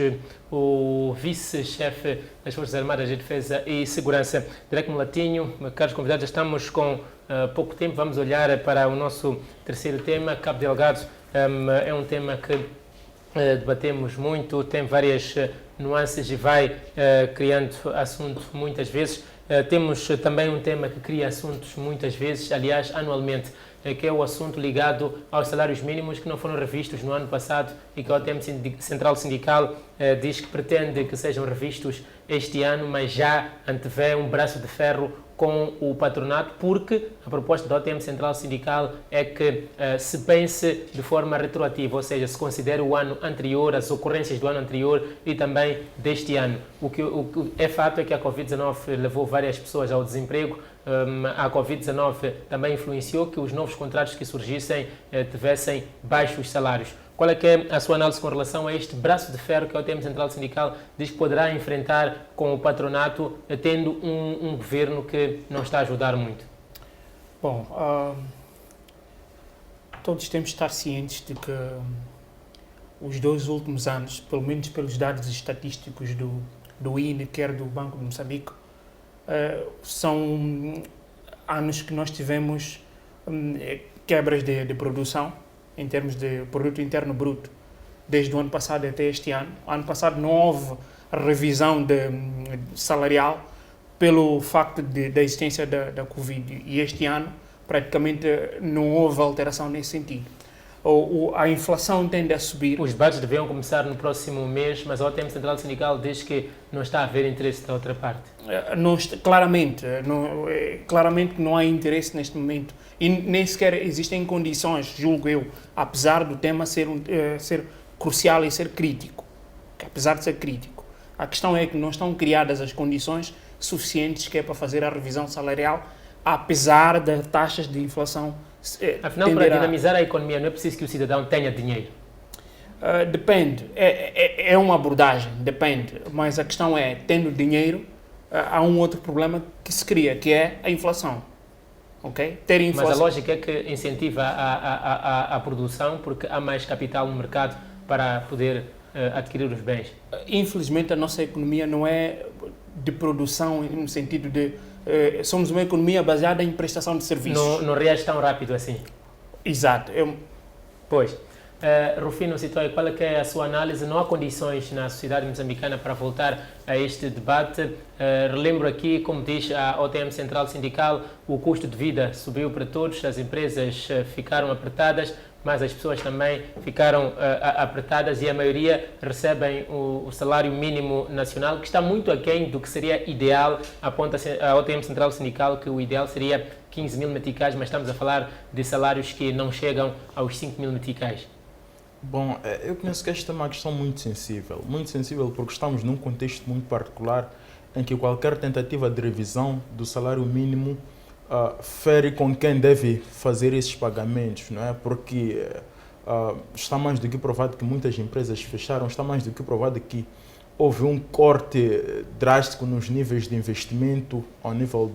S1: o vice-chefe das Forças Armadas de Defesa e Segurança, Drake Mulatinho. Caros convidados, estamos com pouco tempo, vamos olhar para o nosso terceiro tema. Cabo Delgado é um tema que debatemos muito, tem várias nuances e vai criando assunto muitas vezes. Temos também um tema que cria assuntos muitas vezes, aliás, anualmente, que é o assunto ligado aos salários mínimos que não foram revistos no ano passado e que a OTM Central Sindical diz que pretende que sejam revistos este ano, mas já antevê um braço de ferro com o patronato, porque a proposta da OTM Central Sindical é que se pense de forma retroativa, ou seja, se considere o ano anterior, as ocorrências do ano anterior e também deste ano. O que é fato é que a Covid-19 levou várias pessoas ao desemprego. A Covid-19 também influenciou que os novos contratos que surgissem tivessem baixos salários. Qual é que é a sua análise com relação a este braço de ferro que a OTM Central Sindical diz que poderá enfrentar com o patronato, tendo um governo que não está a ajudar muito?
S3: Bom, todos temos de estar cientes de que os 2 últimos anos, pelo menos pelos dados estatísticos do INE, quer do Banco de Moçambique, são anos que nós tivemos quebras de produção em termos de produto interno bruto, desde o ano passado até este ano. Ano passado não houve revisão salarial pelo facto da existência da Covid, e este ano praticamente não houve alteração nesse sentido. a inflação tende a subir.
S1: Os debates deviam começar no próximo mês, mas a OTM Central Sindical diz que não está a haver interesse da outra parte.
S3: Claramente que não há interesse neste momento e nem sequer existem condições, julgo eu, apesar do tema ser crucial e ser crítico. Apesar de ser crítico. A questão é que não estão criadas as condições suficientes que é para fazer a revisão salarial, apesar das taxas de inflação.
S1: Afinal, para dinamizar a economia, não é preciso que o cidadão tenha dinheiro?
S3: Depende. É uma abordagem, depende. Mas a questão é, tendo dinheiro, há um outro problema que se cria, que é a inflação. Okay? Ter inflação.
S1: Mas a lógica é que incentiva a produção porque há mais capital no mercado para poder adquirir os bens.
S3: Infelizmente, a nossa economia não é de produção no sentido de... somos uma economia baseada em prestação de serviços.
S1: Não reage tão rápido assim.
S3: Exato.
S1: Pois. Rufino Sitoé, qual é que é a sua análise? Não há condições na sociedade moçambicana para voltar a este debate. Relembro aqui, como diz a OTM Central Sindical, o custo de vida subiu para todos, as empresas ficaram apertadas, mas as pessoas também ficaram apertadas e a maioria recebem o salário mínimo nacional, que está muito aquém do que seria ideal. Aponta a OTM Central Sindical que o ideal seria 15 mil meticais, mas estamos a falar de salários que não chegam aos 5 mil meticais.
S4: Bom, eu penso que esta é uma questão muito sensível porque estamos num contexto muito particular em que qualquer tentativa de revisão do salário mínimo fere com quem deve fazer esses pagamentos, não é? Porque está mais do que provado que muitas empresas fecharam, está mais do que provado que houve um corte drástico nos níveis de investimento ao nível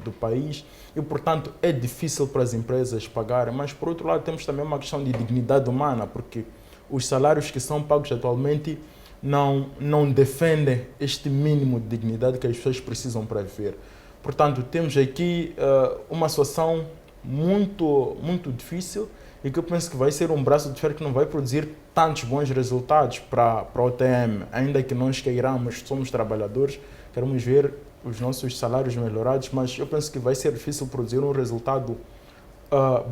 S4: do país e, portanto, é difícil para as empresas pagarem. Mas, por outro lado, temos também uma questão de dignidade humana, porque os salários que são pagos atualmente não defendem este mínimo de dignidade que as pessoas precisam para viver. Portanto, temos aqui uma situação muito, muito difícil e que eu penso que vai ser um braço de ferro que não vai produzir tantos bons resultados para a OTM, ainda que nós queiramos, somos trabalhadores, queremos ver os nossos salários melhorados, mas eu penso que vai ser difícil produzir um resultado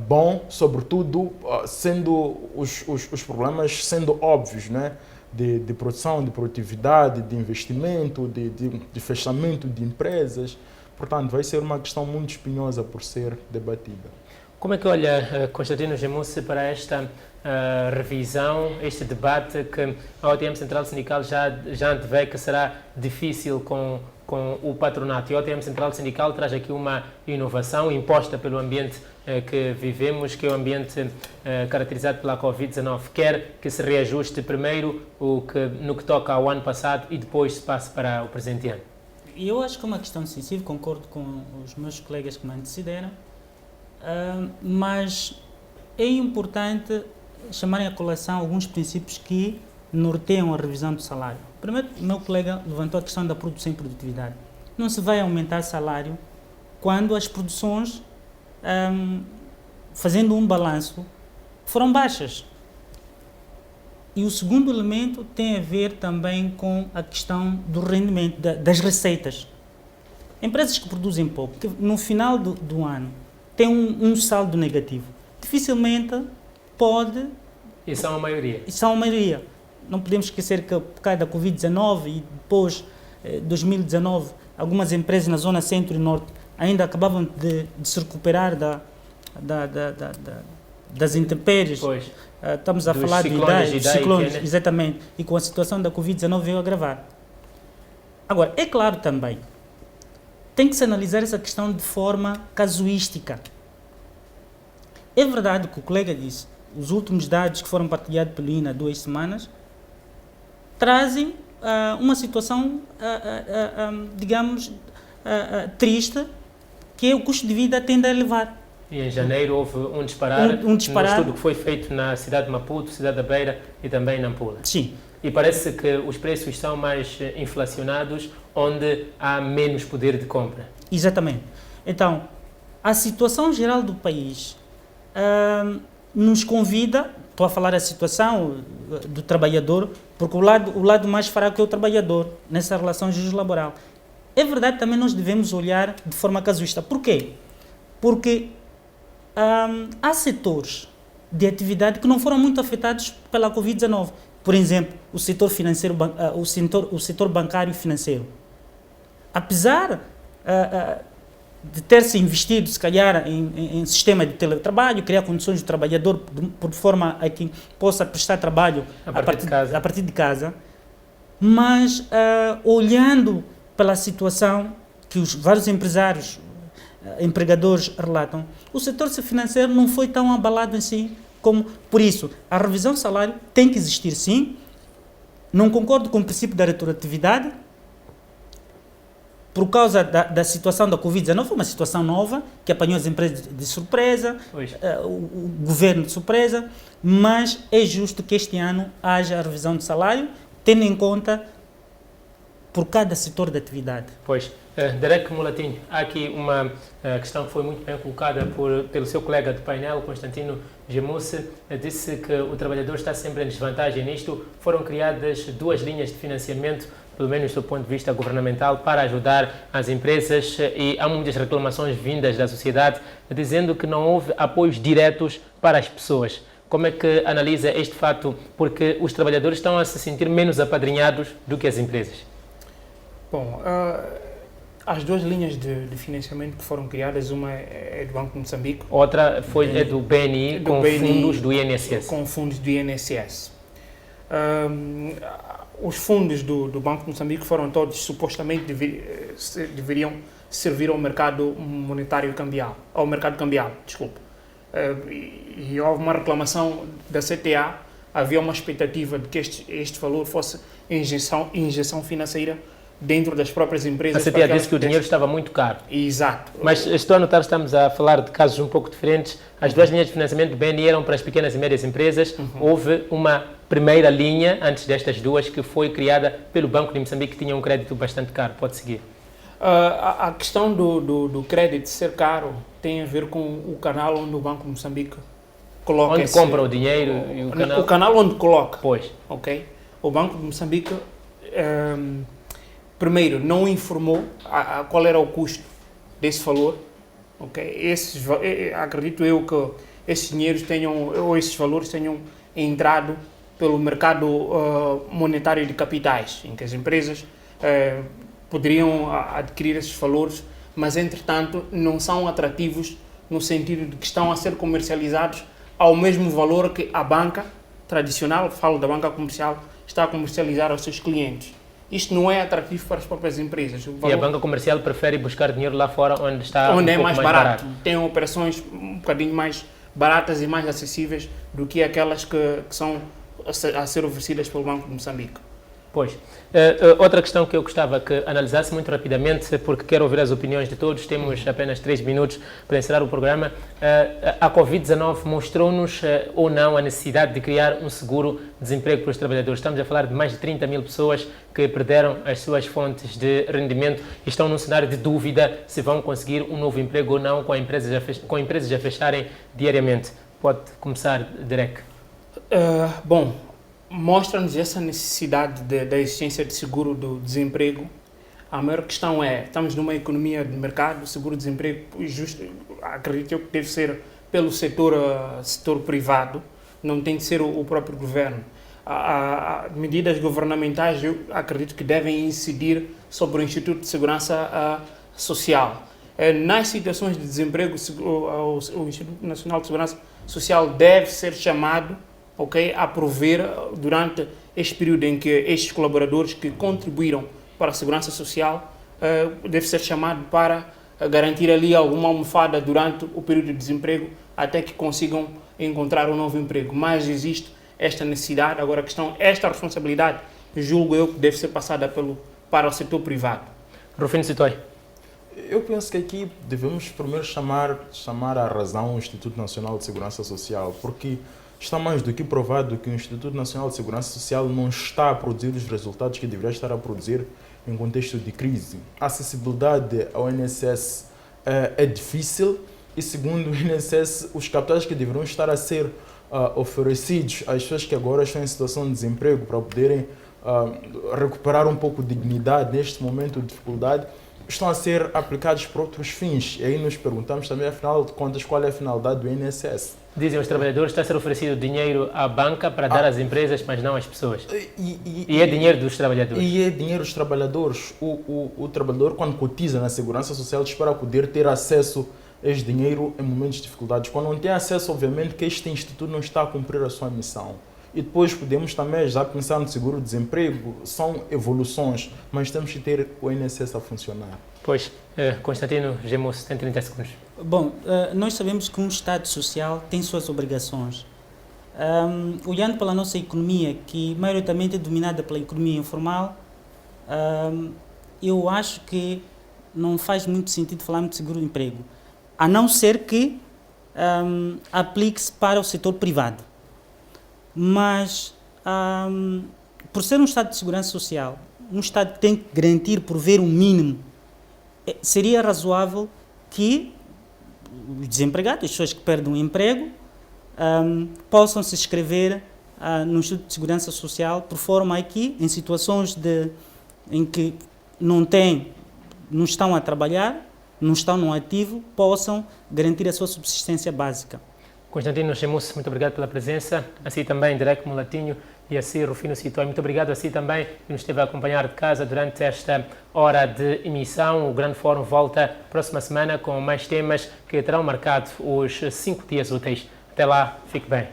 S4: bom, sobretudo sendo os problemas sendo óbvios, né? De produção, de produtividade, de investimento, de fechamento de empresas. Portanto, vai ser uma questão muito espinhosa por ser debatida.
S1: Como é que olha, Constantino Gemussi, para esta revisão, este debate que a OTM Central Sindical já antevê que será difícil com o patronato? E a OTM Central Sindical traz aqui uma inovação imposta pelo ambiente que vivemos, que é o ambiente caracterizado pela Covid-19. Quer que se reajuste primeiro no que toca ao ano passado e depois se passe para o presente ano.
S2: Eu acho que é uma questão sensível, concordo com os meus colegas que me antecederam, mas é importante chamarem a colação alguns princípios que norteiam a revisão do salário. Primeiro, o meu colega levantou a questão da produção e produtividade. Não se vai aumentar salário quando as produções, fazendo um balanço, foram baixas. E o segundo elemento tem a ver também com a questão do rendimento, das receitas. Empresas que produzem pouco, que no final do ano têm um saldo negativo, dificilmente pode...
S1: E são a maioria.
S2: Não podemos esquecer que por causa da Covid-19 e depois 2019, algumas empresas na zona centro e norte ainda acabavam de se recuperar das intempéries.
S1: Pois.
S2: Estamos a falar de ciclones, exatamente, e com a situação da Covid-19 veio agravar. Agora, é claro também, tem que se analisar essa questão de forma casuística. É verdade que o colega disse, os últimos dados que foram partilhados pelo INE há 2 semanas trazem uma situação, digamos, triste, que é o custo de vida tende a elevar.
S1: E em janeiro houve um disparar no estudo que foi feito na cidade de Maputo, cidade da Beira e também na Nampula.
S2: Sim.
S1: E parece que os preços são mais inflacionados onde há menos poder de compra.
S2: Exatamente. Então, a situação geral do país nos convida, estou a falar da situação do trabalhador, porque o lado mais fraco é o trabalhador nessa relação justo-laboral. É verdade, também nós devemos olhar de forma casuísta. Por quê? Porque há setores de atividade que não foram muito afetados pela Covid-19. Por exemplo, o setor financeiro, o setor bancário e financeiro. Apesar de ter-se investido, se calhar, em sistema de teletrabalho, criar condições do trabalhador por forma a que possa prestar trabalho a partir de casa, mas olhando pela situação que os vários empresários, empregadores relatam, o setor financeiro não foi tão abalado em si como... Por isso, a revisão do salário tem que existir sim. Não concordo com o princípio da retroatividade, por causa da situação da Covid-19, foi uma situação nova, que apanhou as empresas de surpresa, o governo de surpresa, mas é justo que este ano haja a revisão do salário, tendo em conta por cada setor de atividade.
S1: Pois, Derek Mulatinho, há aqui uma questão que foi muito bem colocada pelo seu colega de painel, Constantino Gemusse, disse que o trabalhador está sempre em desvantagem nisto. Foram criadas 2 linhas de financiamento, pelo menos do ponto de vista governamental, para ajudar as empresas, e há muitas reclamações vindas da sociedade dizendo que não houve apoios diretos para as pessoas. Como é que analisa este fato? Porque os trabalhadores estão a se sentir menos apadrinhados do que as empresas.
S3: Bom, as 2 linhas de financiamento que foram criadas, uma é do Banco de Moçambique.
S1: Outra é do BNI, com fundos do INSS.
S3: Com fundos do INSS. Os fundos do Banco de Moçambique foram todos, supostamente, deveriam servir ao mercado monetário e cambial, ao mercado cambial, desculpe. E houve uma reclamação da CTA, havia uma expectativa de que este valor fosse injeção financeira dentro das próprias empresas.
S1: A CTA disse que o dinheiro estava muito caro.
S3: Exato.
S1: Mas estou a notar que estamos a falar de casos um pouco diferentes. As 2 linhas de financiamento do BNI eram para as pequenas e médias empresas. Houve uma primeira linha, antes destas 2, que foi criada pelo Banco de Moçambique, que tinha um crédito bastante caro. Pode seguir.
S3: A questão do crédito ser caro tem a ver com o canal onde o Banco de Moçambique coloca
S1: onde compra o dinheiro e o canal...
S3: O canal onde coloca.
S1: Pois.
S3: Ok? O Banco de Moçambique... primeiro, não informou qual era o custo desse valor. Okay? Acredito eu que esses dinheiros ou esses valores tenham entrado pelo mercado monetário de capitais, em que as empresas poderiam adquirir esses valores, mas entretanto não são atrativos no sentido de que estão a ser comercializados ao mesmo valor que a banca tradicional, falo da banca comercial, está a comercializar aos seus clientes. Isto não é atrativo para as próprias empresas.
S1: E a banca comercial prefere buscar dinheiro lá fora onde está
S3: onde é mais barato. Tem operações um bocadinho mais baratas e mais acessíveis do que aquelas que são a ser oferecidas pelo Banco de Moçambique.
S1: Pois. Outra questão que eu gostava que analisasse muito rapidamente, porque quero ouvir as opiniões de todos, temos apenas 3 minutos para encerrar o programa. A Covid-19 mostrou-nos ou não a necessidade de criar um seguro-desemprego para os trabalhadores. Estamos a falar de mais de 30 mil pessoas que perderam as suas fontes de rendimento e estão num cenário de dúvida se vão conseguir um novo emprego ou não, com empresas a fecharem diariamente. Pode começar, Derek.
S3: Bom, mostra-nos essa necessidade da existência de seguro do desemprego. A maior questão é, estamos numa economia de mercado, o seguro-desemprego, acredito eu que deve ser pelo setor privado, não tem de ser o próprio governo. Medidas governamentais, eu acredito que devem incidir sobre o Instituto de Segurança Social. Nas situações de desemprego, o Instituto Nacional de Segurança Social deve ser chamado, a prover durante este período em que estes colaboradores que contribuíram para a segurança social deve ser chamado para garantir ali alguma almofada durante o período de desemprego até que consigam encontrar um novo emprego. Mas existe esta necessidade, agora esta responsabilidade, julgo eu que deve ser passada para o setor privado.
S1: Rufino Sitoi.
S4: Eu penso que aqui devemos primeiro chamar à razão o Instituto Nacional de Segurança Social, porque está mais do que provado que o Instituto Nacional de Segurança Social não está a produzir os resultados que deveria estar a produzir em contexto de crise. A acessibilidade ao INSS é difícil e, segundo o INSS, os capitais que deveriam estar a ser oferecidos às pessoas que agora estão em situação de desemprego para poderem recuperar um pouco de dignidade neste momento de dificuldade, estão a ser aplicados para outros fins. E aí nos perguntamos também, afinal de contas, qual é a finalidade do INSS.
S1: Dizem os trabalhadores, está a ser oferecido dinheiro à banca para dar às empresas, mas não às pessoas. E é dinheiro dos trabalhadores.
S4: E é dinheiro dos trabalhadores. O trabalhador, quando cotiza na Segurança Social, espera poder ter acesso a esse dinheiro em momentos de dificuldades. Quando não tem acesso, obviamente, que este instituto não está a cumprir a sua missão. E depois podemos também já pensar no seguro-desemprego. São evoluções, mas temos que ter o INSS a funcionar.
S1: Pois, Constantino Gemusso, tem 30 segundos.
S2: Bom, nós sabemos que um Estado social tem suas obrigações. Olhando pela nossa economia, que maioritariamente é dominada pela economia informal, eu acho que não faz muito sentido falarmos de seguro-emprego, a não ser que aplique-se para o setor privado. Mas, por ser um Estado de segurança social, um Estado que tem que garantir, prover um mínimo, seria razoável que os desempregados, as pessoas que perdem o emprego, possam se inscrever no Instituto de Segurança Social, por forma a que, em situações em que não estão a trabalhar, não estão no ativo, possam garantir a sua subsistência básica.
S1: Constantino Gemusso, muito obrigado pela presença. Assim também, Derek Mulatinho e assim Rufino Citói. Muito obrigado assim também que nos esteve a acompanhar de casa durante esta hora de emissão. O Grande Fórum volta próxima semana com mais temas que terão marcado os 5 dias úteis. Até lá, fique bem.